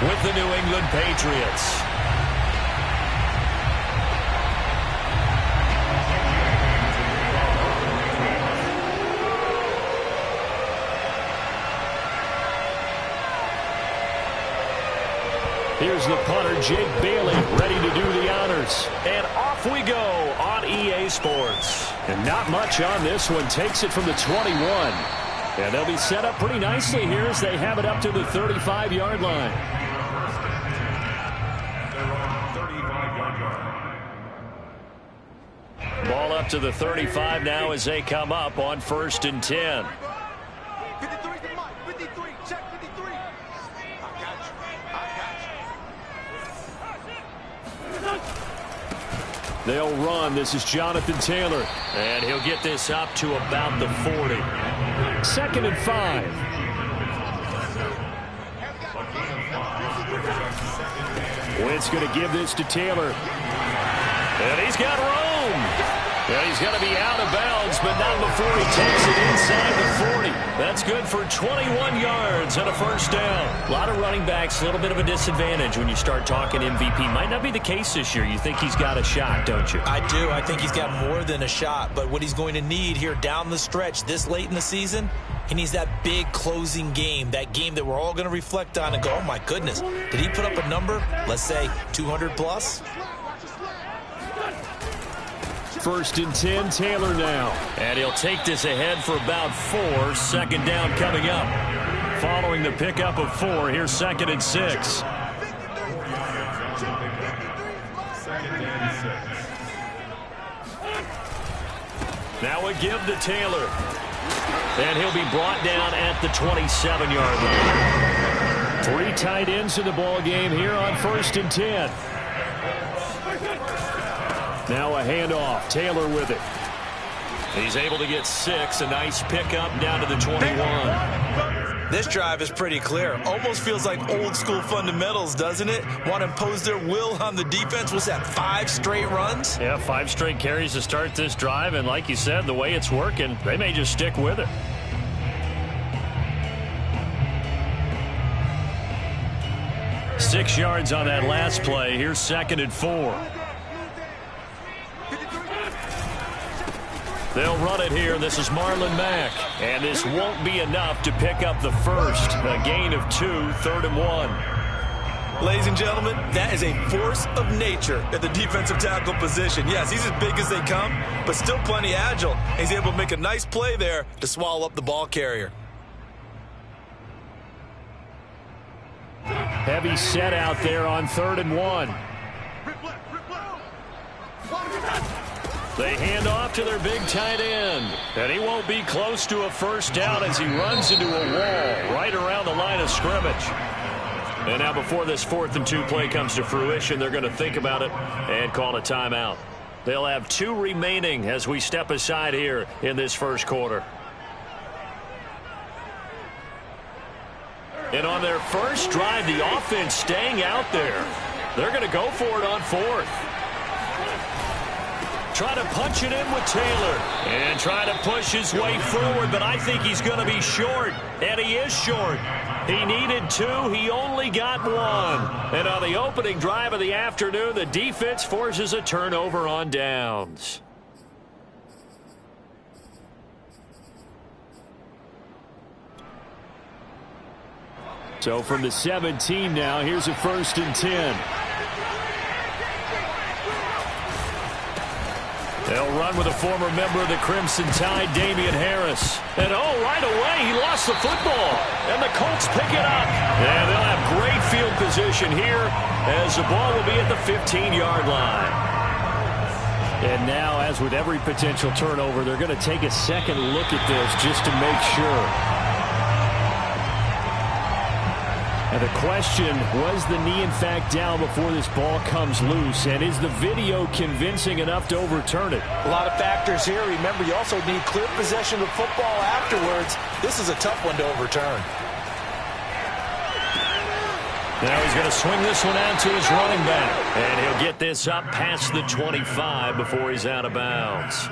with the New England Patriots. Here's the punter, Jake Bailey, ready to do the honors. And off we go on EA Sports. And not much on this one. Takes it from the 21. And they'll be set up pretty nicely here as they have it up to the 35-yard line. Ball up to the 35 now as they come up on 1st and 10. They'll run. This is Jonathan Taylor. And he'll get this up to about the 40. 2nd and 5. Wentz going to give this to Taylor. And he's got room. And he's going to be out of bounds, but not before he takes it inside the 40. That's good for 21 yards and a 1st down. A lot of running backs, a little bit of a disadvantage when you start talking MVP. Might not be the case this year. You think he's got a shot, don't you? I do. I think he's got more than a shot. But what he's going to need here down the stretch this late in the season, he needs that big closing game, that game that we're all going to reflect on and go, oh, my goodness, did he put up a number, let's say, 200 plus? 1st and 10, Taylor now. And he'll take this ahead for about 4. 2nd down coming up. Following the pickup of 4, here's 2nd and 6. Now a give to Taylor. And he'll be brought down at the 27-yard line. 3 tight ends in the ball game here on 1st and 10. Now a handoff. Taylor with it. He's able to get 6. A nice pickup down to the 21. This drive is pretty clear. Almost feels like old school fundamentals, doesn't it? Want to impose their will on the defense. Was that 5 straight runs? Yeah, 5 straight carries to start this drive. And like you said, the way it's working, they may just stick with it. Six yards on that last play. Here's 2nd and 4. They'll run it here. This is Marlon Mack. And this won't be enough to pick up the 1st. A gain of 2, 3rd and 1. Ladies and gentlemen, that is a force of nature at the defensive tackle position. Yes, he's as big as they come, but still plenty agile. He's able to make a nice play there to swallow up the ball carrier. Heavy set out there on 3rd and 1. They hand off to their big tight end. And he won't be close to a 1st down as he runs into a wall right around the line of scrimmage. And now before this 4th and 2 play comes to fruition, they're going to think about it and call a timeout. They'll have 2 remaining as we step aside here in this 1st quarter. And on their first drive, the offense staying out there. They're going to go for it on 4th. Try to punch it in with Taylor. And try to push his way forward, but I think he's going to be short. And he is short. He needed 2. He only got 1. And on the opening drive of the afternoon, the defense forces a turnover on downs. So from the 17 now, here's a 1st and 10. They'll run with a former member of the Crimson Tide, Damian Harris. And oh, right away, he lost the football. And the Colts pick it up. And they'll have great field position here as the ball will be at the 15-yard line. And now, as with every potential turnover, they're going to take a second look at this just to make sure. And the question, was the knee in fact down before this ball comes loose? And is the video convincing enough to overturn it? A lot of factors here. Remember, you also need clear possession of football afterwards. This is a tough one to overturn. Now he's going to swing this one out to his running back. And he'll get this up past the 25 before he's out of bounds.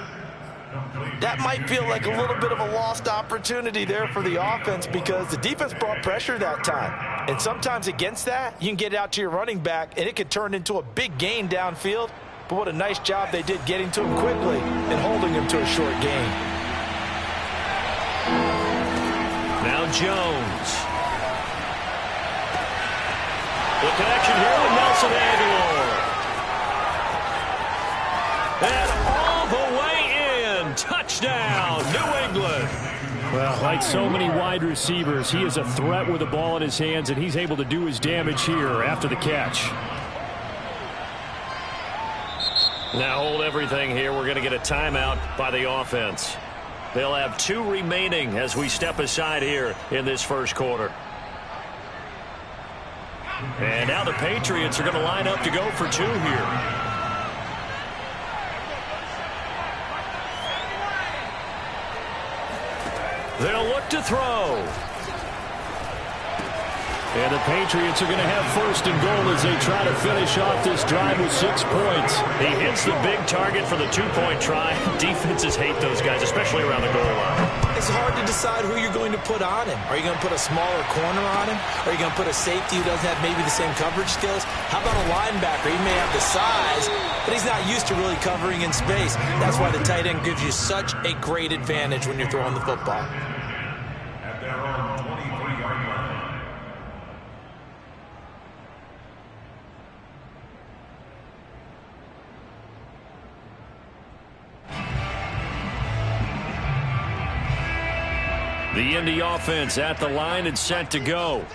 that might feel like a little bit of a lost opportunity there for the offense because the defense brought pressure that time. And sometimes against that, you can get it out to your running back, and it could turn into a big gain downfield. But what a nice job they did getting to him quickly and holding him to a short gain. Now Jones. The connection here with Nelson Aguilar. And all the way in. Touchdown, New England. Well, like so many wide receivers, he is a threat with the ball in his hands, and he's able to do his damage here after the catch. Now hold everything here. We're going to get a timeout by the offense. They'll have 2 remaining as we step aside here in this first quarter. And now the Patriots are going to line up to go for 2 here. They'll look to throw. And the Patriots are going to have first and goal as they try to finish off this drive with 6 points. He hits the big target for the 2-point try. Defenses hate those guys, especially around the goal line. It's hard to decide who you're going to put on him. Are you going to put a smaller corner on him? Are you going to put a safety who doesn't have maybe the same coverage skills? How about a linebacker? He may have the size, but he's not used to really covering in space. That's why the tight end gives you such a great advantage when you're throwing the football. The Indy offense at the line and set to go.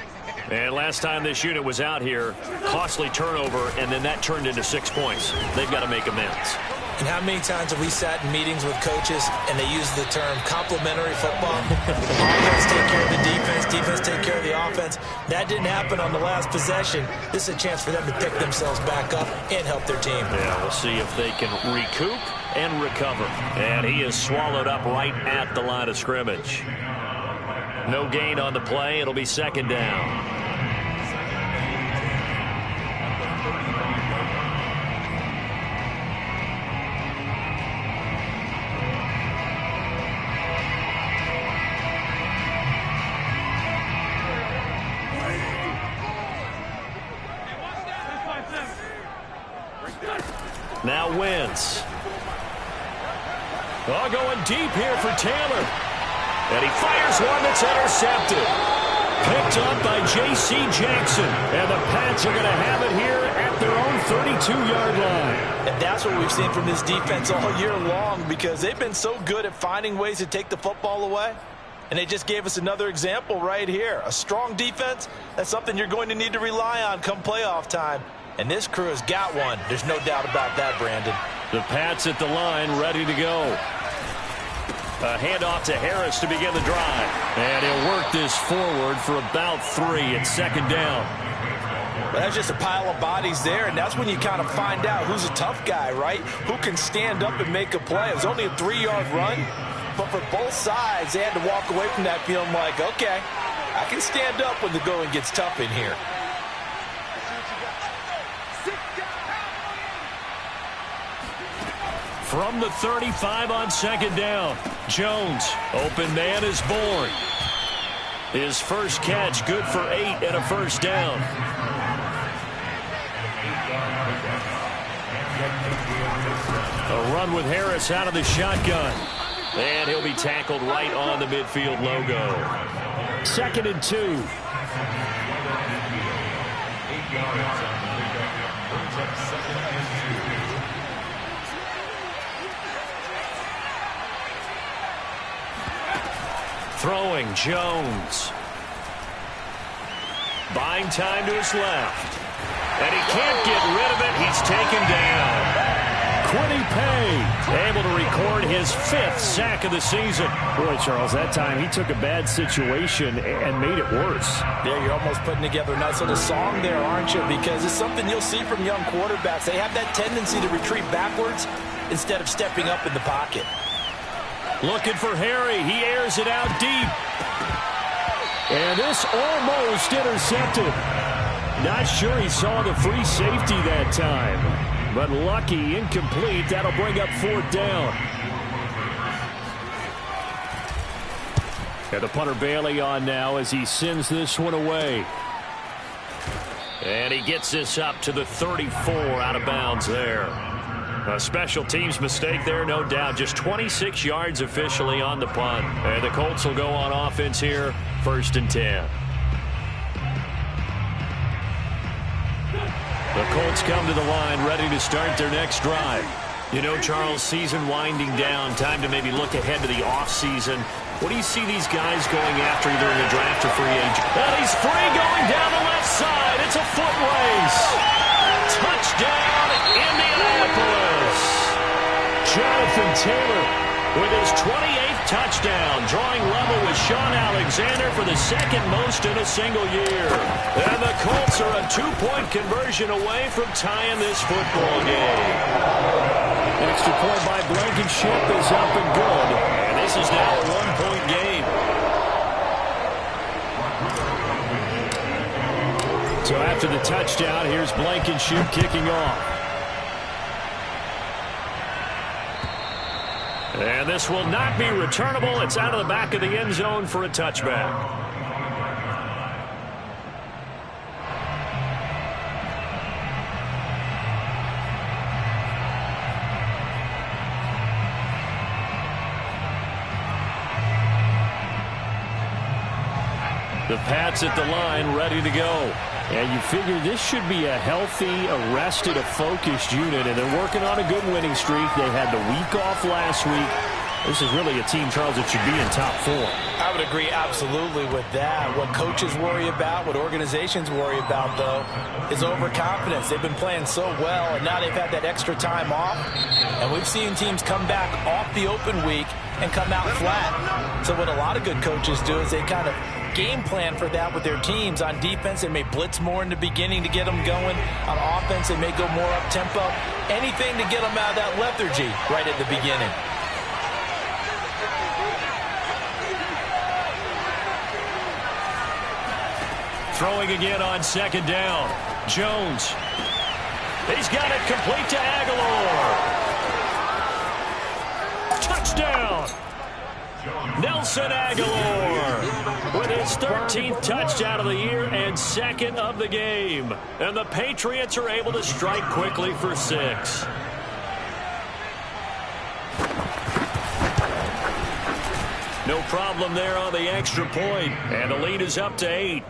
And last time this unit was out here, costly turnover, and then that turned into 6 points. They've got to make amends. And how many times have we sat in meetings with coaches and they use the term complementary football? Offense take care of the defense, defense take care of the offense. That didn't happen on the last possession. This is a chance for them to pick themselves back up and help their team. Yeah, we'll see if they can recoup and recover. And he is swallowed up right at the line of scrimmage. No gain on the play. It'll be second down. Now Wentz. Oh, going deep here for Taylor. And he fires one that's intercepted. Picked up by J.C. Jackson. And the Pats are going to have it here at their own 32-yard line. And that's what we've seen from this defense all year long because they've been so good at finding ways to take the football away. And they just gave us another example right here. A strong defense, that's something you're going to need to rely on come playoff time. And this crew has got one. There's no doubt about that, Brandon. The Pats at the line, ready to go. A handoff to Harris to begin the drive. And he'll work this forward for about 3. It's second down. Well, that's just a pile of bodies there, and that's when you kind of find out who's a tough guy, right? Who can stand up and make a play. It was only a 3-yard run, but for both sides, they had to walk away from that feeling like, okay, I can stand up when the going gets tough in here. From the 35 on second down, Jones, open man is born. His first catch, good for 8 and a first down. A run with Harris out of the shotgun. And he'll be tackled right on the midfield logo. 2nd and 2. Throwing Jones. Buying time to his left. And he can't get rid of it. He's taken down. Quiddy Pay able to record his 5th sack of the season. Boy, Charles, that time he took a bad situation and made it worse. Yeah, you're almost putting together a nice little song there, aren't you? Because it's something you'll see from young quarterbacks. They have that tendency to retreat backwards instead of stepping up in the pocket. Looking for Harry. He airs it out deep. And this almost intercepted. Not sure he saw the free safety that time. But lucky, incomplete. That'll bring up 4th down. And the punter Bailey on now as he sends this one away. And he gets this up to the 34, out of bounds there. A special teams mistake there, no doubt. Just 26 yards officially on the punt. And the Colts will go on offense here, 1st and 10. The Colts come to the line, ready to start their next drive. You know, Charles, season winding down, time to maybe look ahead to the offseason. What do you see these guys going after, either in the draft or free agent? And he's free going down the left side. It's a foot race. Touchdown, Indianapolis. Jonathan Taylor with his 28th touchdown, drawing level with Sean Alexander for the 2nd most in a single year. And the Colts are a 2-point conversion away from tying this football game. An extra point by Blankenship is up and good. And this is now a 1-point game. So after the touchdown, here's Blankenship kicking off. And this will not be returnable. It's out of the back of the end zone for a touchback. The Pats at the line, ready to go. And you figure this should be a healthy, arrested, a focused unit, and they're working on a good winning streak. They had the week off last week. This is really a team, Charles, that should be in top 4. I would agree absolutely with that. What coaches worry about, what organizations worry about, though, is overconfidence. They've been playing so well, and now they've had that extra time off. And we've seen teams come back off the open week and come out flat. So what a lot of good coaches do is they kind of game plan for that with their teams. On defense, they may blitz more in the beginning to get them going. On offense, they may go more up-tempo. Anything to get them out of that lethargy right at the beginning. Throwing again on 2nd down. Jones. He's got it complete to Aguilar. Touchdown. Nelson Aguilar with his 13th touchdown of the year and 2nd of the game. And the Patriots are able to strike quickly for 6. No problem there on the extra point. And the lead is up to 8.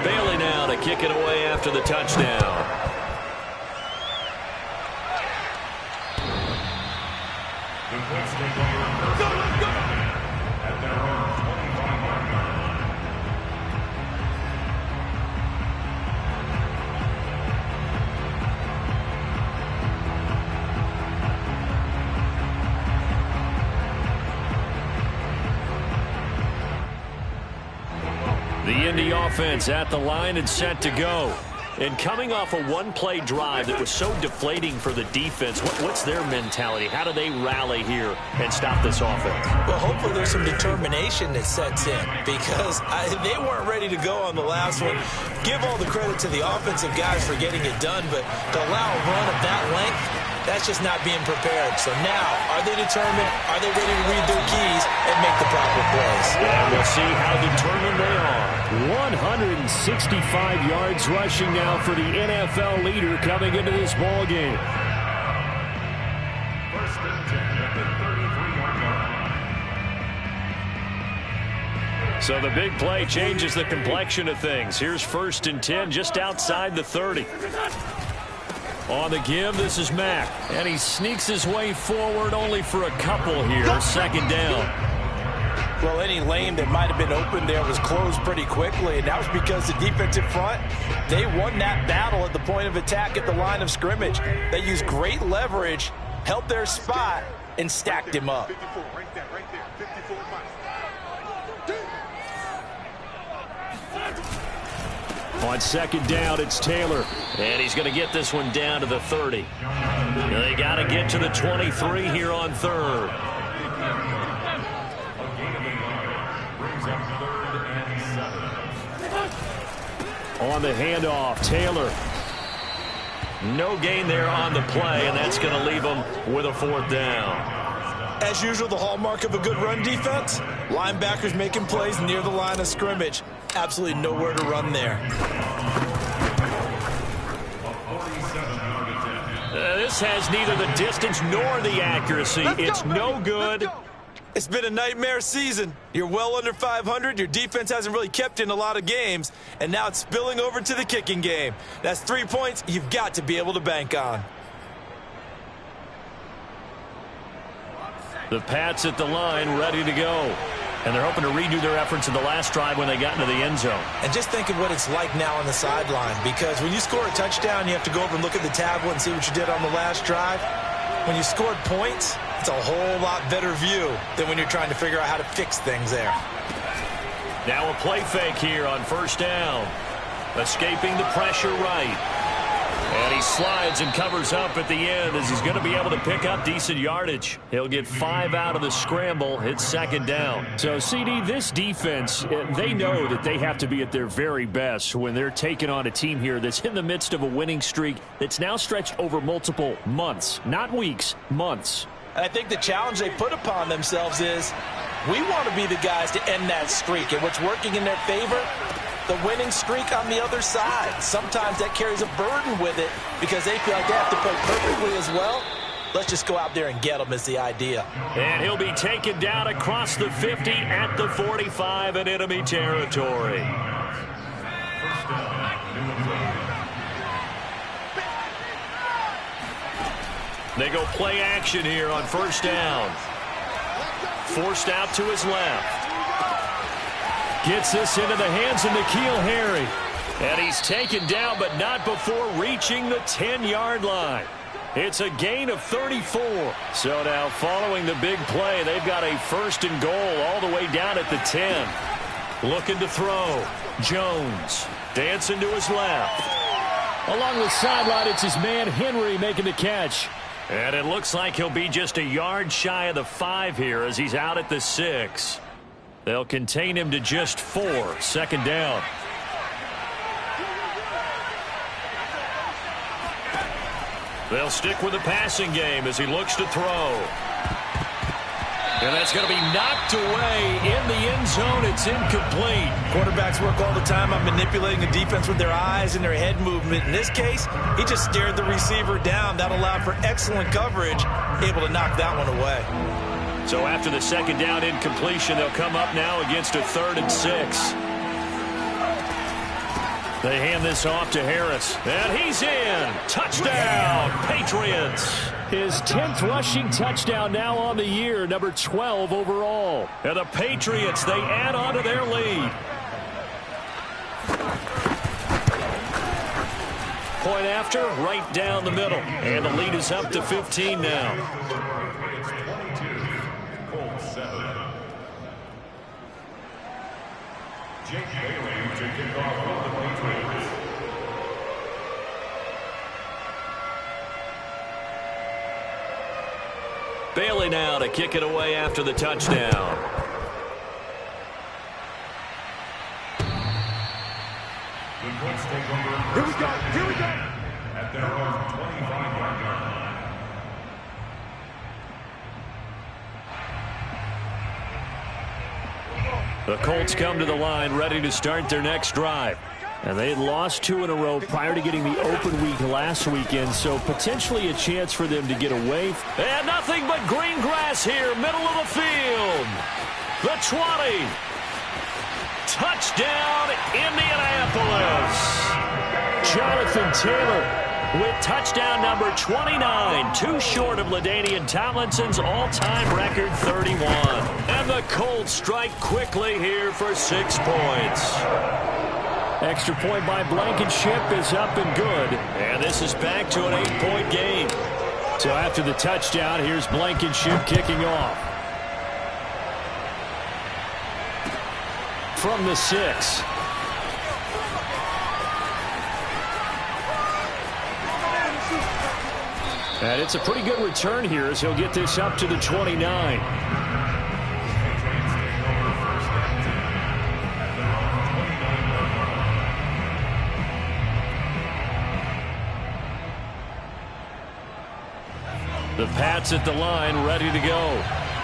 Bailey now to kick it away after the touchdown. The Indy offense at the line and set to go. And coming off a one-play drive that was so deflating for the defense, what's their mentality? How do they rally here and stop this offense? Well, hopefully there's some determination that sets in, because they weren't ready to go on the last one. Give all the credit to the offensive guys for getting it done, but to allow a run of that length, that's just not being prepared. So now, are they determined? Are they ready to read their keys and make the proper plays? And we'll see how determined they are. 165 yards rushing now for the NFL leader coming into this ball game. First and 10 at the 33-yard line. So the big play changes the complexion of things. Here's 1st and 10 just outside the 30. On the give, this is Mack. And he sneaks his way forward only for a couple here. 2nd down. Well, any lane that might have been open there was closed pretty quickly, and that was because the defensive front, they won that battle at the point of attack at the line of scrimmage. They used great leverage, held their spot, and stacked him up. 54, right there, 54 miles. On second down, it's Taylor. And he's going to get this one down to the 30. They got to get to the 23 here on third. On the handoff, Taylor. No gain there on the play, and that's going to leave them with a fourth down. As usual, the hallmark of a good run defense, linebackers making plays near the line of scrimmage. Absolutely nowhere to run there. This has neither the distance nor the accuracy. It's no good. It's been a nightmare season. You're well under 500. Your defense hasn't really kept in a lot of games, and now it's spilling over to the kicking game. That's 3 points you've got to be able to bank on. The Pats at the line, ready to go. And they're hoping to redo their efforts in the last drive when they got into the end zone. And just think of what it's like now on the sideline, because when you score a touchdown, you have to go over and look at the tablet and see what you did on the last drive. When you scored points, it's a whole lot better view than when you're trying to figure out how to fix things there. Now a play fake here on first down. Escaping the pressure right. And he slides and covers up at the end as he's going to be able to pick up decent yardage. He'll get 5 out of the scramble. It's second down. So, CD, this defense, they know that they have to be at their very best when they're taking on a team here that's in the midst of a winning streak that's now stretched over multiple months, not weeks, months. And I think the challenge they put upon themselves is we want to be the guys to end that streak. And what's working in their favor? The winning streak on the other side. Sometimes that carries a burden with it because they feel like they have to play perfectly as well. Let's just go out there and get them is the idea. And he'll be taken down across the 50 at the 45 in enemy territory. They go play action here on first down. Forced out to his left. Gets this into the hands of N'Keal Harry. And he's taken down, but not before reaching the 10-yard line. It's a gain of 34. So now following the big play, they've got a first and goal all the way down at the 10. Looking to throw. Jones dancing to his left. Along the sideline, it's his man Henry making the catch. And it looks like he'll be just a yard shy of the 5 here as he's out at the 6. They'll contain him to just 4. Second down. They'll stick with the passing game as he looks to throw. And that's going to be knocked away in the end zone. It's incomplete. Quarterbacks work all the time on manipulating the defense with their eyes and their head movement. In this case, he just stared the receiver down. That allowed for excellent coverage, able to knock that one away. So after the second down incompletion, they'll come up now against a 3rd and 6. They hand this off to Harris. And he's in. Touchdown, Patriots. His 10th rushing touchdown now on the year, number 12 overall. And the Patriots, they add on to their lead. Point after, right down the middle. And the lead is up to 15 now. Jake Bailey to kick off for the Patriots. Bailey now to kick it away after the touchdown. The Colts take over. Here we go. Here we go. At their own 25-yard line. The Colts come to the line ready to start their next drive. And they had lost 2 in a row prior to getting the open week last weekend, so potentially a chance for them to get away. And nothing but green grass here, middle of the field. The 20. Touchdown, Indianapolis. Jonathan Taylor with touchdown number 29, too short of LaDainian Tomlinson's all-time record 31. And the Colts strike quickly here for 6 points. Extra point by Blankenship is up and good. And this is back to an 8-point game. So after the touchdown, here's Blankenship kicking off. From the 6. And it's a pretty good return here as he'll get this up to the 29. The Pats at the line, ready to go.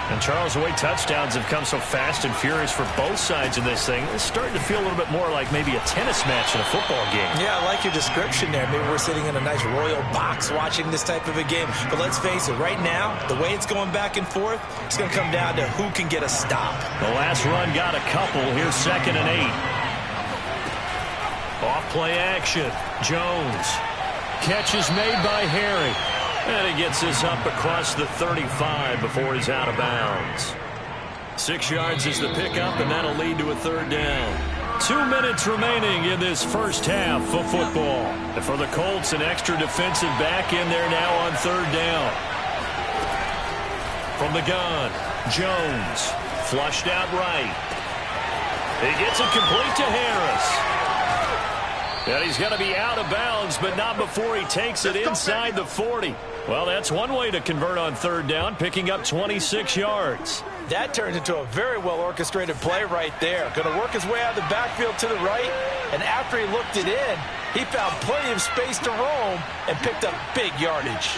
And Charles, the way touchdowns have come so fast and furious for both sides of this thing, it's starting to feel a little bit more like maybe a tennis match in a football game. Yeah, I like your description there. Maybe we're sitting in a nice royal box watching this type of a game. But let's face it, right now, the way it's going back and forth, it's going to come down to who can get a stop. The last run got a couple. Here's 2nd and 8. Off play action. Jones. Catch is made by Harry. And he gets this up across the 35 before he's out of bounds. 6 yards is the pickup, and that'll lead to a 3rd down. 2 minutes remaining in this first half of football. And for the Colts, an extra defensive back in there now on 3rd down. From the gun, Jones. Flushed out right. He gets it complete to Harris. And he's going to be out of bounds, but not before he takes it inside the 40. Well, that's one way to convert on 3rd down, picking up 26 yards. That turned into a very well-orchestrated play right there. Going to work his way out of the backfield to the right, and after he looked it in, he found plenty of space to roam and picked up big yardage.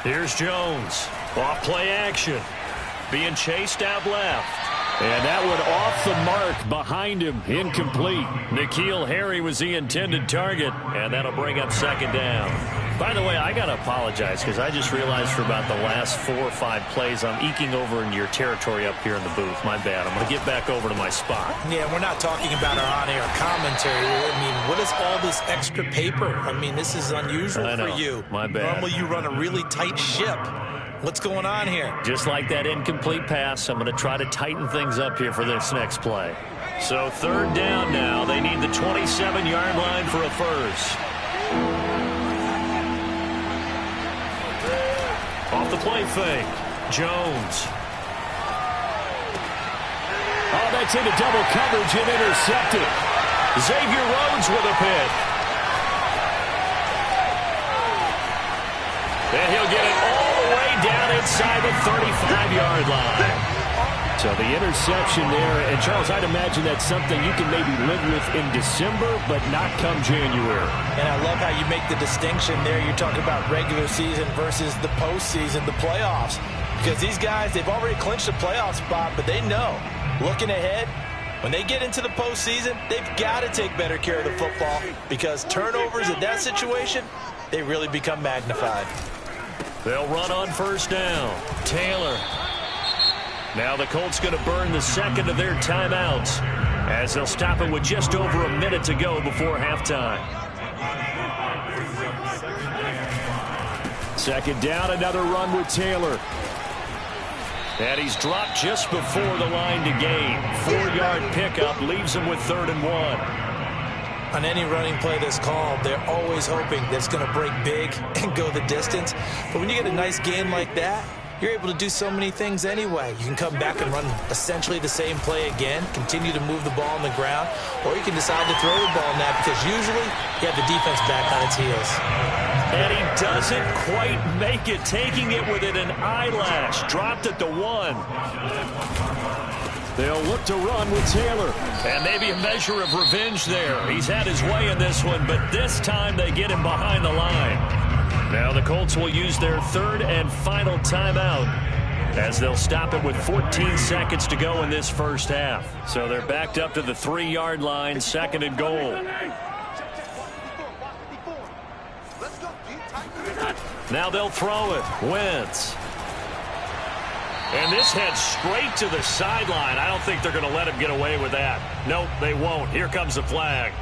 Here's Jones. Off play action. Being chased out left. And that one off the mark behind him. Incomplete. N'Keal Harry was the intended target. And that'll bring up 2nd down. By the way, I got to apologize because I just realized for about the last 4 or 5 plays I'm eking over into your territory up here in the booth. My bad. I'm going to get back over to my spot. Yeah, we're not talking about our on-air commentary. I mean, what is all this extra paper? I mean, this is unusual for you. My bad. Normally you run a really tight ship. What's going on here? Just like that incomplete pass, I'm going to try to tighten things up here for this next play. So 3rd down now. They need the 27-yard line for a first. Off the play fake. Jones. Oh, that's into double coverage and intercepted. Xavier Rhodes with a pick. And he'll get it all the way down inside the 35-yard line. So the interception there, and Charles, I'd imagine that's something you can maybe live with in December, but not come January. And I love how you make the distinction there. You're talking about regular season versus the postseason, the playoffs. Because these guys, they've already clinched a playoff spot, but they know, looking ahead, when they get into the postseason, they've got to take better care of the football because turnovers in that situation, they really become magnified. They'll run on 1st down. Taylor. Now the Colts going to burn the 2nd of their timeouts as they'll stop it with just over a minute to go before halftime. 2nd down, another run with Taylor. And he's dropped just before the line to gain. 4-yard pickup leaves him with 3rd and 1. On any running play that's called, they're always hoping that it's going to break big and go the distance. But when you get a nice gain like that, you're able to do so many things anyway. You can come back and run essentially the same play again, continue to move the ball on the ground, or you can decide to throw the ball now because usually you have the defense back on its heels. And he doesn't quite make it, taking it within an eyelash. Dropped at the 1. They'll look to run with Taylor. And maybe a measure of revenge there. He's had his way in this one, but this time they get him behind the line. Now the Colts will use their 3rd and final timeout as they'll stop it with 14 seconds to go in this first half. So they're backed up to the 3-yard line, 2nd and goal. Now they'll throw it. Wentz. And this heads straight to the sideline. I don't think they're going to let him get away with that. Nope, they won't. Here comes the flag.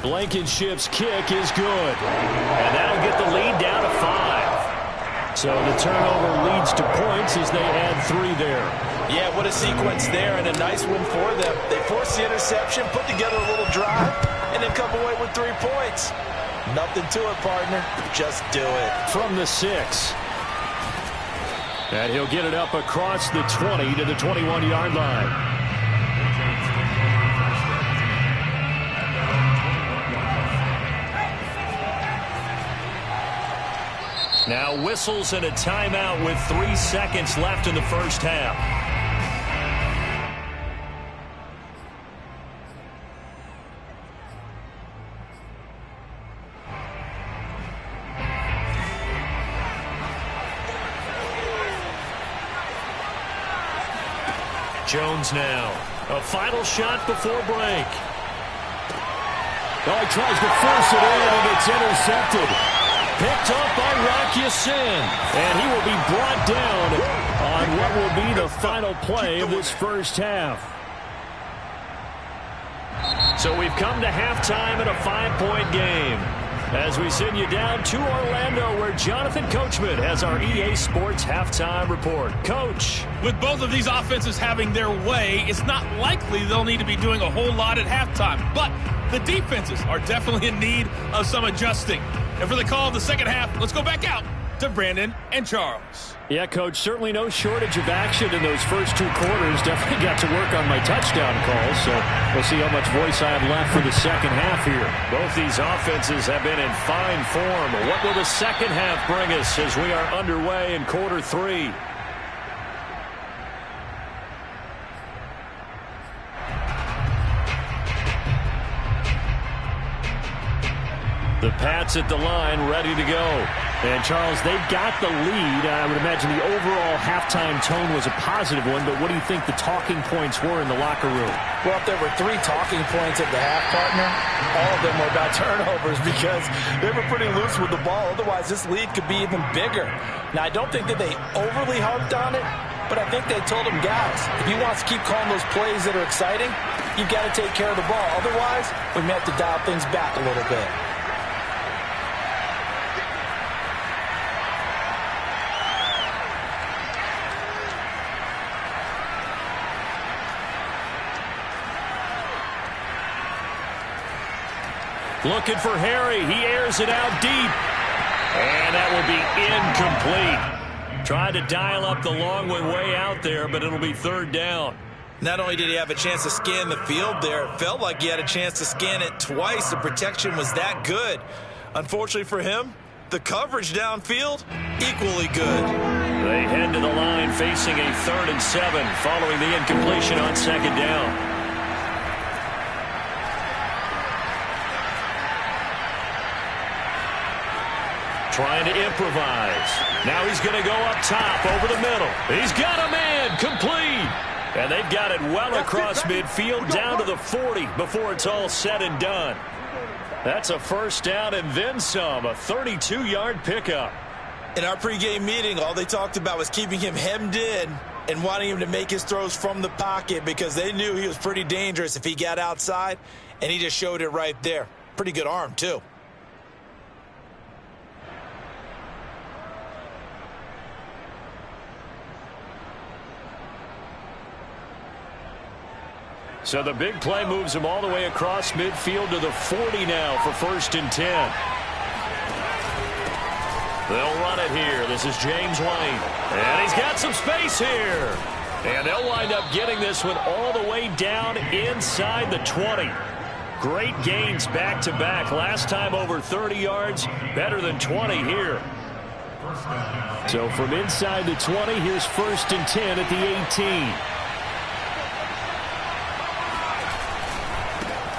Blankenship's kick is good. And that'll get the lead down to 5. So the turnover leads to points as they add 3 there. Yeah, what a sequence there, and a nice win for them. They forced the interception, put together a little drive, and then come away with 3 points. Nothing to it, partner. Just do it. From the 6. And he'll get it up across the 20 to the 21-yard line. Now whistles and a timeout with 3 seconds left in the first half. Jones now. A final shot before break. Oh, he tries to force it in, and it's intercepted. Picked up by Rock Ya-Sin, and he will be brought down on what will be the final play of this first half. So we've come to halftime in a 5-point game as we send you down to Orlando, where Jonathan Coachman has our EA Sports halftime report. Coach. With both of these offenses having their way, it's not likely they'll need to be doing a whole lot at halftime. But the defenses are definitely in need of some adjusting. And for the call of the second half, let's go back out to Brandon and Charles. Yeah, Coach, certainly no shortage of action in those first 2 quarters. Definitely got to work on my touchdown calls, so we'll see how much voice I have left for the second half here. Both these offenses have been in fine form. What will the second half bring us as we are underway in quarter 3? The Pats at the line, ready to go. And, Charles, they've got the lead. I would imagine the overall halftime tone was a positive one, but what do you think the talking points were in the locker room? Well, if there were 3 talking points at the half, partner, all of them were about turnovers because they were pretty loose with the ball. Otherwise, this lead could be even bigger. Now, I don't think that they overly harped on it, but I think they told them, guys, if he wants to keep calling those plays that are exciting, you've got to take care of the ball. Otherwise, we may have to dial things back a little bit. Looking for Harry. He airs it out deep. And that will be incomplete. Tried to dial up the long one way out there, but it'll be 3rd down. Not only did he have a chance to scan the field there, it felt like he had a chance to scan it twice. The protection was that good. Unfortunately for him, the coverage downfield, equally good. They head to the line facing a 3rd and 7 following the incompletion on 2nd down. Trying to improvise. Now he's going to go up top over the middle. He's got a man complete. And they've got it well across midfield down to the 40 before it's all said and done. That's a first down and then some. A 32-yard pickup. In our pregame meeting, all they talked about was keeping him hemmed in and wanting him to make his throws from the pocket because they knew he was pretty dangerous if he got outside, and he just showed it right there. Pretty good arm, too. So the big play moves him all the way across midfield to the 40 now for 1st and 10. They'll run it here. This is James Wayne. And he's got some space here. And they'll wind up getting this one all the way down inside the 20. Great gains back-to-back. Last time over 30 yards, better than 20 here. So from inside the 20, here's 1st and 10 at the 18.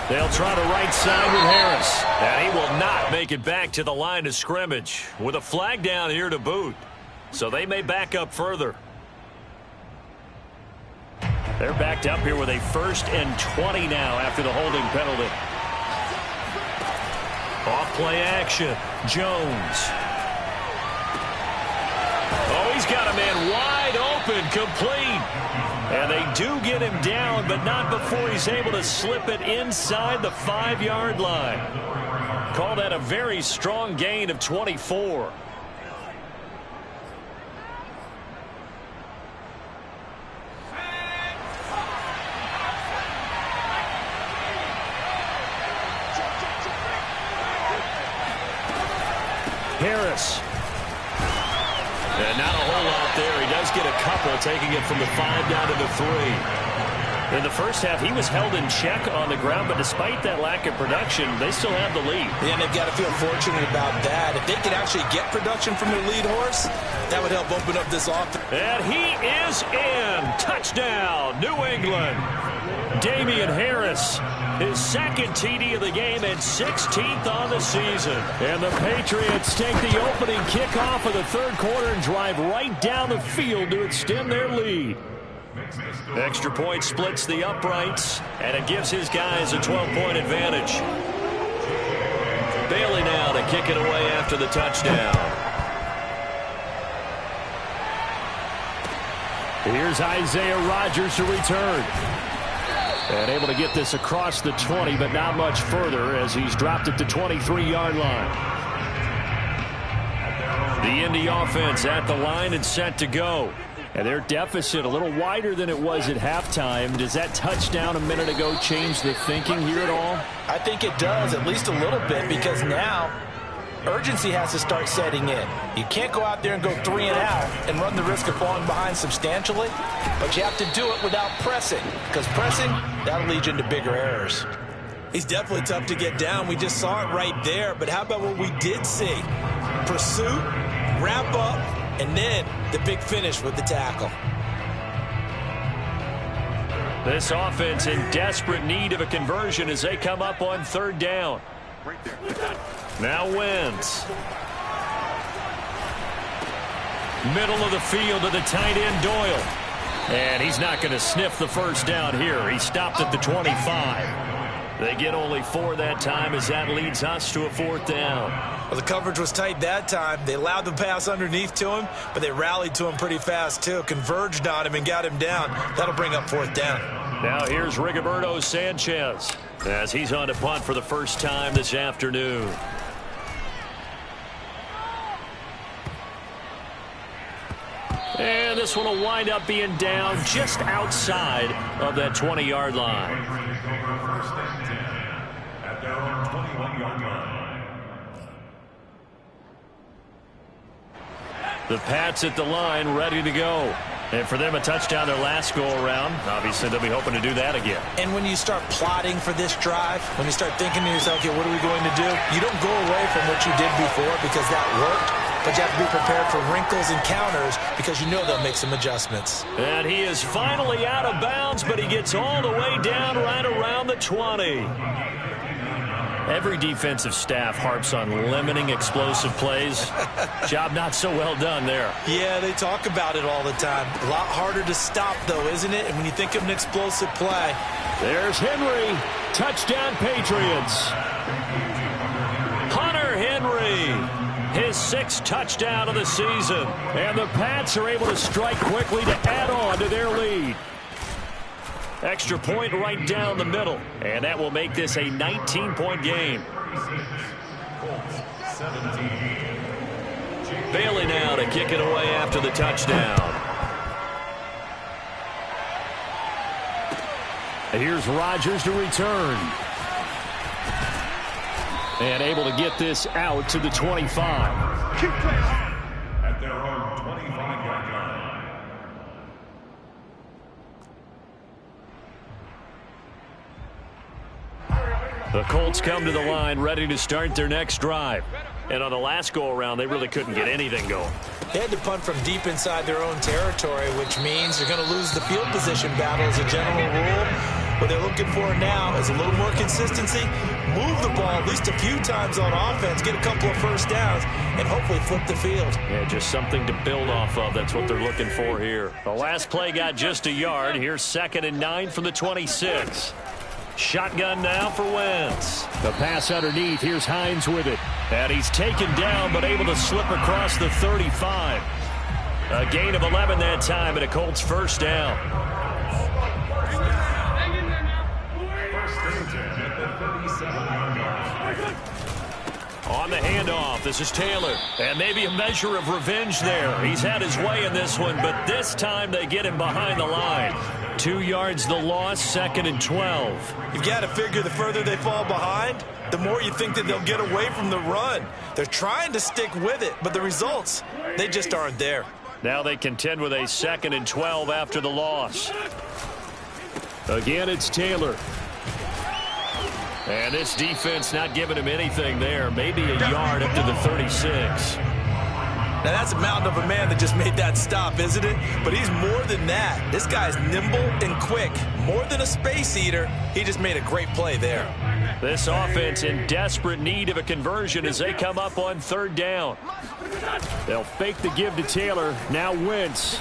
They'll try to right side with Harris. And he will not make it back to the line of scrimmage with a flag down here to boot. So they may back up further. They're backed up here with a 1st and 20 now after the holding penalty. Off play action. Jones. Oh, he's got a man wide open, complete. And they do get him down, but not before he's able to slip it inside the 5-yard line. Call that a very strong gain of 24. Harris. And not a whole lot there. He does get a couple, taking it from the 5 down to the 3. In the first half, he was held in check on the ground, but despite that lack of production, they still have the lead. Yeah, and they've got to feel fortunate about that. If they could actually get production from their lead horse, that would help open up this offense. And he is in. Touchdown, New England. Damian Harris, his second TD of the game and 16th on the season. And the Patriots take the opening kickoff of the third quarter and drive right down the field to extend their lead. Extra point splits the uprights, and it gives his guys a 12-point advantage. Bailey now to kick it away after the touchdown. Here's Isaiah Rodgers to return. And able to get this across the 20, but not much further as he's dropped at the 23-yard line. The Indy offense at the line and set to go. And their deficit a little wider than it was at halftime. Does that touchdown a minute ago change the thinking here at all? I think it does, at least a little bit, because now urgency has to start setting in. You can't go out there and go 3 and out and run the risk of falling behind substantially, but you have to do it without pressing, because pressing, that'll lead you into bigger errors. He's definitely tough to get down. We just saw it right there, but how about what we did see? Pursuit, wrap up, and then the big finish with the tackle. This offense in desperate need of a conversion as they come up on 3rd down. Now Wentz. Middle of the field to the tight end Doyle. And he's not going to sniff the first down here. He stopped at the 25. They get only 4 that time as that leads us to a 4th down. Well, the coverage was tight that time. They allowed the pass underneath to him, but they rallied to him pretty fast, too. Converged on him and got him down. That'll bring up 4th down. Now here's Rigoberto Sanchez as he's on to punt for the first time this afternoon. And this one will wind up being down just outside of that 20-yard line. At their own 21-yard line. The Pats at the line, ready to go. And for them, a touchdown their last go-around. Obviously, they'll be hoping to do that again. And when you start plotting for this drive, when you start thinking to yourself, okay, what are we going to do? You don't go away from what you did before because that worked, but you have to be prepared for wrinkles and counters because you know they'll make some adjustments. And he is finally out of bounds, but he gets all the way down right around the 20. Every defensive staff harps on limiting explosive plays. Job not so well done there. Yeah, they talk about it all the time. A lot harder to stop, though, isn't it? And when you think of an explosive play. There's Henry. Touchdown, Patriots. Hunter Henry. His 6th touchdown of the season. And the Pats are able to strike quickly to add on to their lead. Extra point right down the middle. And that will make this a 19-point game. Bailey now to kick it away after the touchdown. And here's Rodgers to return. And able to get this out to the 25. At their own 25-yard line. The Colts come to the line ready to start their next drive. And on the last go-around, they really couldn't get anything going. They had to punt from deep inside their own territory, which means they're going to lose the field position battle as a general rule. What they're looking for now is a little more consistency, move the ball at least a few times on offense, get a couple of first downs, and hopefully flip the field. Yeah, just something to build off of. That's what they're looking for here. The last play got just a yard. Here's 2nd and 9 from the 26. Shotgun now for Wentz. The pass underneath. Here's Hines with it. And he's taken down but able to slip across the 35. A gain of 11 that time and a Colts first down. On the handoff, this is Taylor. And maybe a measure of revenge there. He's had his way in this one, but this time they get him behind the line. 2 yards the loss, 2nd and 12. You've got to figure the further they fall behind, the more you think that they'll get away from the run. They're trying to stick with it, but the results, they just aren't there. Now they contend with a 2nd and 12 after the loss. Again, it's Taylor. And this defense not giving him anything there. Maybe a yard up to the 36. Now, that's a mountain of a man that just made that stop, isn't it? But he's more than that. This guy's nimble and quick. More than a space eater, he just made a great play there. This offense in desperate need of a conversion as they come up on 3rd down. They'll fake the give to Taylor. Now Wentz.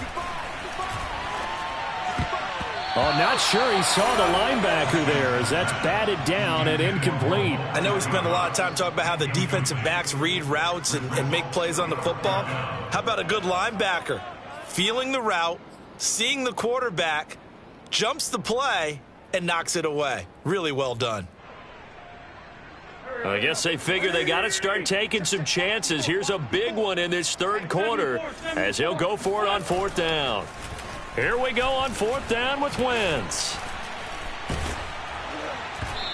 Oh, not sure he saw the linebacker there as that's batted down and incomplete. I know we spent a lot of time talking about how the defensive backs read routes and make plays on the football. How about a good linebacker? Feeling the route, seeing the quarterback, jumps the play, and knocks it away. Really well done. I guess they figure they got to start taking some chances. Here's a big one in this 3rd quarter as he'll go for it on 4th down. Here we go on 4th down with Wentz.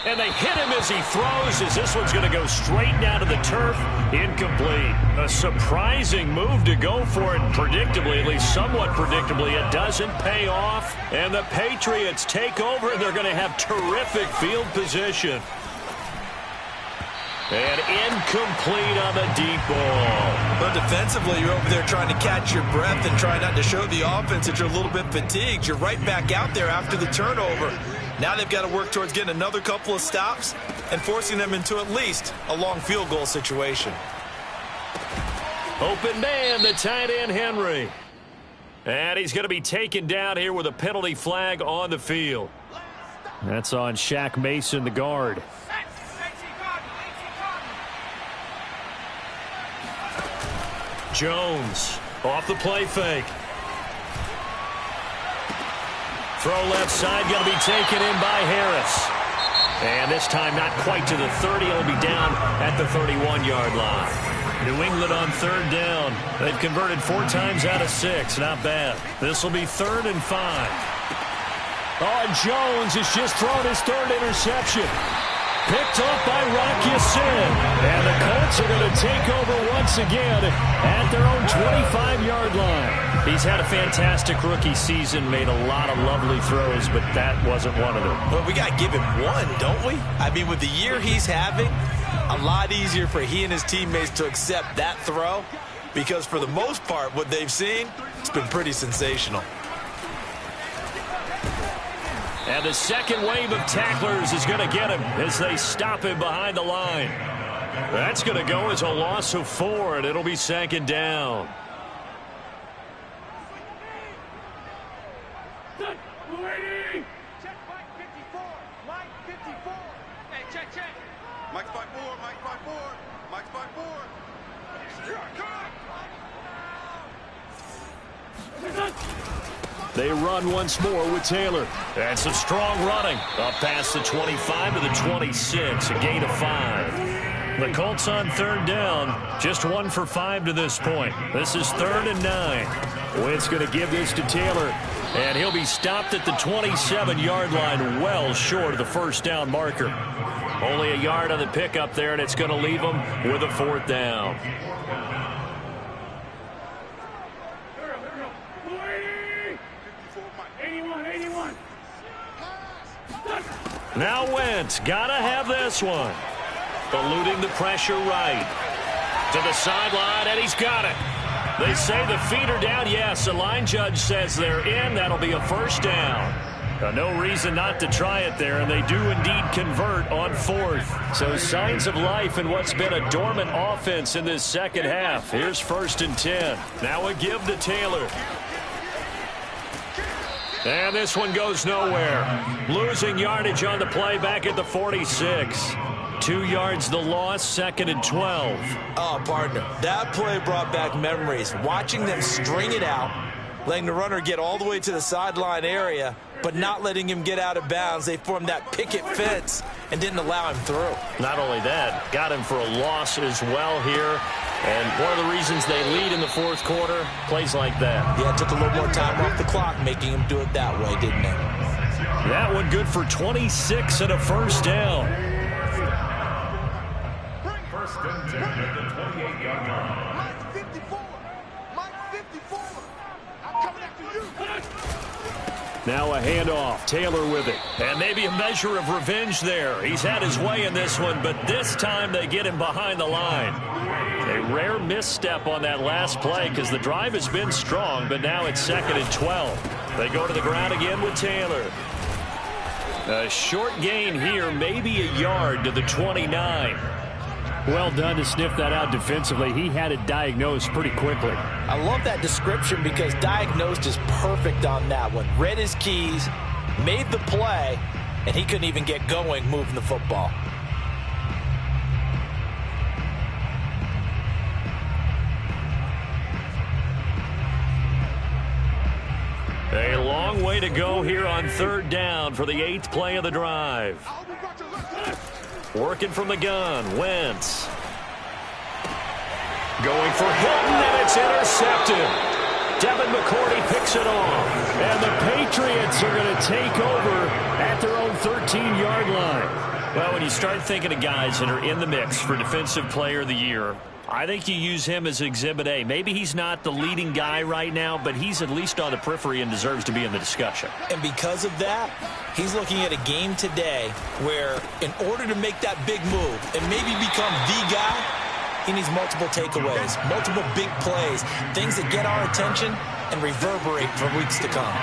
And they hit him as he throws as this one's going to go straight down to the turf. Incomplete. A surprising move to go for it predictably, at least somewhat predictably. It doesn't pay off. And the Patriots take over, and they're going to have terrific field position. And incomplete on the deep ball. But defensively, you're over there trying to catch your breath and try not to show the offense that you're a little bit fatigued. You're right back out there after the turnover. Now they've got to work towards getting another couple of stops and forcing them into at least a long field goal situation. Open man, the tight end, Henry. And he's going to be taken down here with a penalty flag on the field. That's on Shaq Mason, the guard. Jones off the play fake. Throw left side, going to be taken in by Harris. And this time not quite to the 30. It'll be down at the 31-yard line. New England on 3rd down. They've converted 4 times out of 6. Not bad. This will be 3rd and 5. Oh, Jones has just thrown his 3rd interception. Picked off by Rock Ya-Sin. And the Colts are going to take over once again at their own 25-yard line. He's had a fantastic rookie season, made a lot of lovely throws, but that wasn't one of them. Well, we got to give him one, don't we? I mean, with the year he's having, a lot easier for he and his teammates to accept that throw because for the most part, what they've seen, it's been pretty sensational. And the second wave of tacklers is going to get him as they stop him behind the line. That's going to go as a loss of 4, and it'll be 2nd down. Check Mike 54. Mike 54. Hey, check. Mike's by 4. Mike's by 4. Mike's by 4. They run once more with Taylor. And some strong running. Up past the 25 to the 26. A gain of 5. The Colts on 3rd down. Just 1 for 5 to this point. This is 3rd and 9. Wentz going to give this to Taylor. And he'll be stopped at the 27-yard line, well short of the 1st down marker. Only a yard on the pickup there, and it's going to leave him with a 4th down. Now Wentz, gotta have this one. Eluding the pressure right. To the sideline, and he's got it. They say the feet are down. Yes, the line judge says they're in. That'll be a 1st down. No reason not to try it there, and they do indeed convert on 4th. So signs of life in what's been a dormant offense in this second half. Here's 1st and 10. Now a give to Taylor. And this one goes nowhere. Losing yardage on the play back at the 46. 2 yards the loss, 2nd and 12. Oh, partner, that play brought back memories. Watching them string it out, letting the runner get all the way to the sideline area, but not letting him get out of bounds. They formed that picket fence and didn't allow him through. Not only that, got him for a loss as well here. And one of the reasons they lead in the fourth quarter, plays like that. Yeah, it took a little more time off the clock, making him do it that way, didn't it? That one good for 26 and a first down. First and 10 at the 28-yard line. Mike 54. Mike 54. I'm coming after you. Now a handoff. Taylor with it. And maybe a measure of revenge there. He's had his way in this one, but this time they get him behind the line. A rare misstep on that last play because the drive has been strong, but now it's 2nd and 12. They go to the ground again with Taylor. A short gain here, maybe a yard to the 29. Well done to sniff that out defensively. He had it diagnosed pretty quickly. I love that description because diagnosed is perfect on that one. Read his keys, made the play, and he couldn't even get going moving the football. A long way to go here on 3rd down for the 8th play of the drive. Working from the gun, Wentz. Going for Hilton, and it's intercepted. Devin McCourty picks it off. And the Patriots are going to take over at their own 13-yard line. Well, when you start thinking of guys that are in the mix for Defensive Player of the Year, I think you use him as Exhibit A. Maybe he's not the leading guy right now, but he's at least on the periphery and deserves to be in the discussion. And because of that, he's looking at a game today where in order to make that big move and maybe become the guy, he needs multiple takeaways, multiple big plays, things that get our attention and reverberate for weeks to come.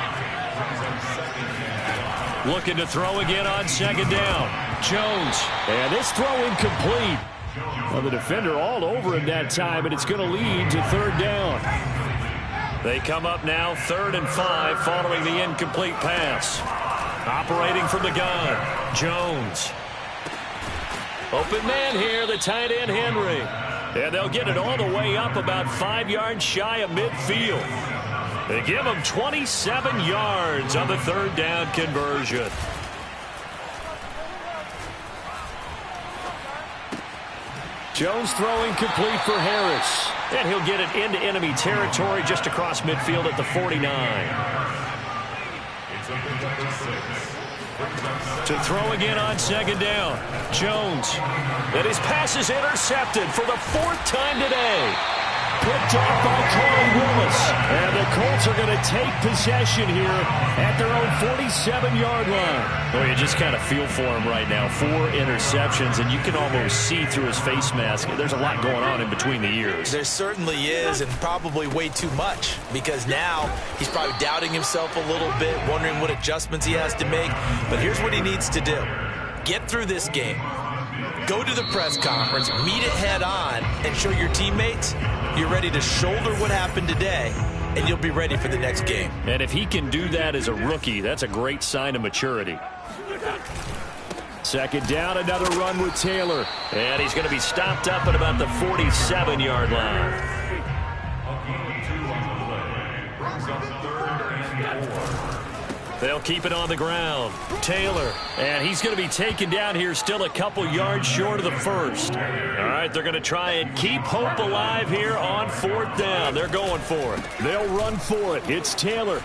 Looking to throw again on 2nd down. Jones. And this throw incomplete. Well, the defender all over him that time, and it's going to lead to 3rd down. They come up now 3rd and 5 following the incomplete pass. Operating from the gun, Jones. Open man here, the tight end Henry. And they'll get it all the way up about 5 yards shy of midfield. They give him 27 yards on the 3rd down conversion. Jones throwing complete for Harris. And he'll get it into enemy territory just across midfield at the 49. To throw again on 2nd down. Jones. And his pass is intercepted for the 4th time today. Picked off by Corey Willis. And the Colts are going to take possession here at their own 47-yard line. Well, you just kind of feel for him right now. 4 interceptions, and you can almost see through his face mask. There's a lot going on in between the ears. There certainly is, and probably way too much, because now he's probably doubting himself a little bit, wondering what adjustments he has to make. But here's what he needs to do. Get through this game. Go to the press conference, meet it head on, and show your teammates you're ready to shoulder what happened today, and you'll be ready for the next game. And if he can do that as a rookie, that's a great sign of maturity. 2nd down, another run with Taylor. And he's going to be stopped up at about the 47-yard line. They'll keep it on the ground. Taylor, and he's going to be taken down here still a couple yards short of the 1st. All right, they're going to try and keep hope alive here on 4th down. They're going for it. They'll run for it. It's Taylor.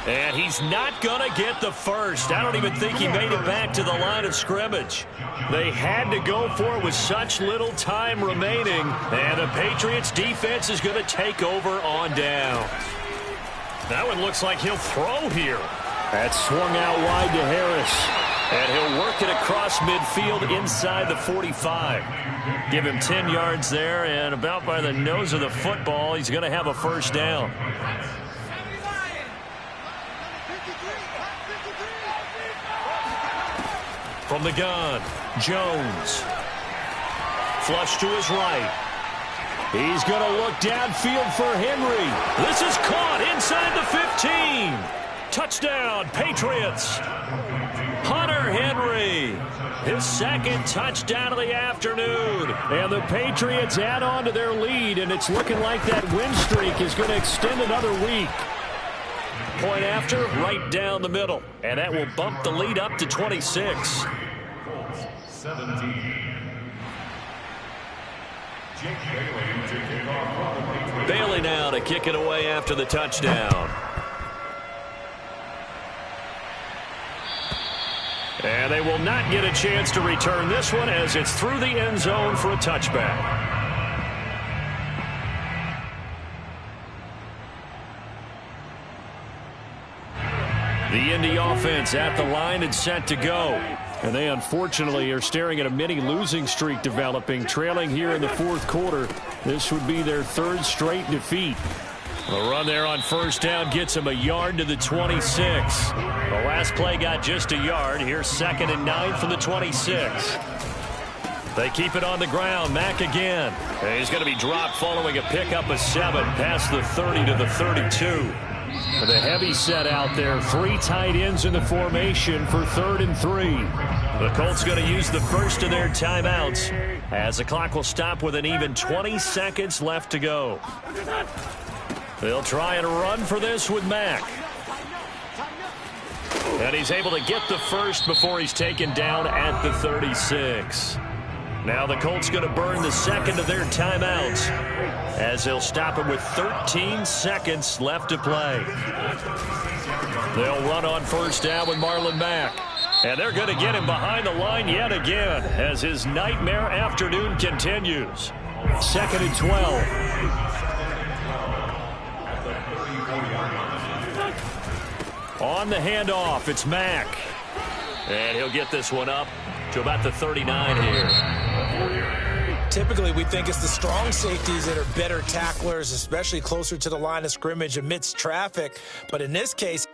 And he's not going to get the 1st. I don't even think he made it back to the line of scrimmage. They had to go for it with such little time remaining. And the Patriots defense is going to take over on down. That one looks like he'll throw here. That's swung out wide to Harris. And he'll work it across midfield inside the 45. Give him 10 yards there, and about by the nose of the football, he's going to have a 1st down. From the gun, Jones. Flush to his right. He's going to look downfield for Henry. This is caught inside the 15. Touchdown, Patriots. Hunter Henry. his second touchdown of the afternoon. And the Patriots add on to their lead, and it's looking like that win streak is going to extend another week. Point after, right down the middle. And that will bump the lead up to 26. 17. Bailey now to kick it away after the touchdown. And they will not get a chance to return this one as it's through the end zone for a touchback. The Indy offense at the line and set to go. And they unfortunately are staring at a mini losing streak developing, trailing here in the fourth quarter. This would be their third straight defeat. The run there on first down gets him a yard to the 26. The last play got just a yard. Here's 2nd and 9 from the 26. They keep it on the ground. Mack again. And he's going to be dropped following a pickup of 7 past the 30 to the 32. With a heavy set out there, 3 tight ends in the formation for 3rd and 3. The Colts going to use the first of their timeouts as the clock will stop with an even 20 seconds left to go. They'll try and run for this with Mack. And he's able to get the first before he's taken down at the 36. Now the Colts going to burn the second of their timeouts as they'll stop him with 13 seconds left to play. They'll run on first down with Marlon Mack. And they're going to get him behind the line yet again as his nightmare afternoon continues. 2nd and 12. On the handoff, it's Mack. And he'll get this one up to about the 39 here. Typically, we think it's the strong safeties that are better tacklers, especially closer to the line of scrimmage amidst traffic. But in this case,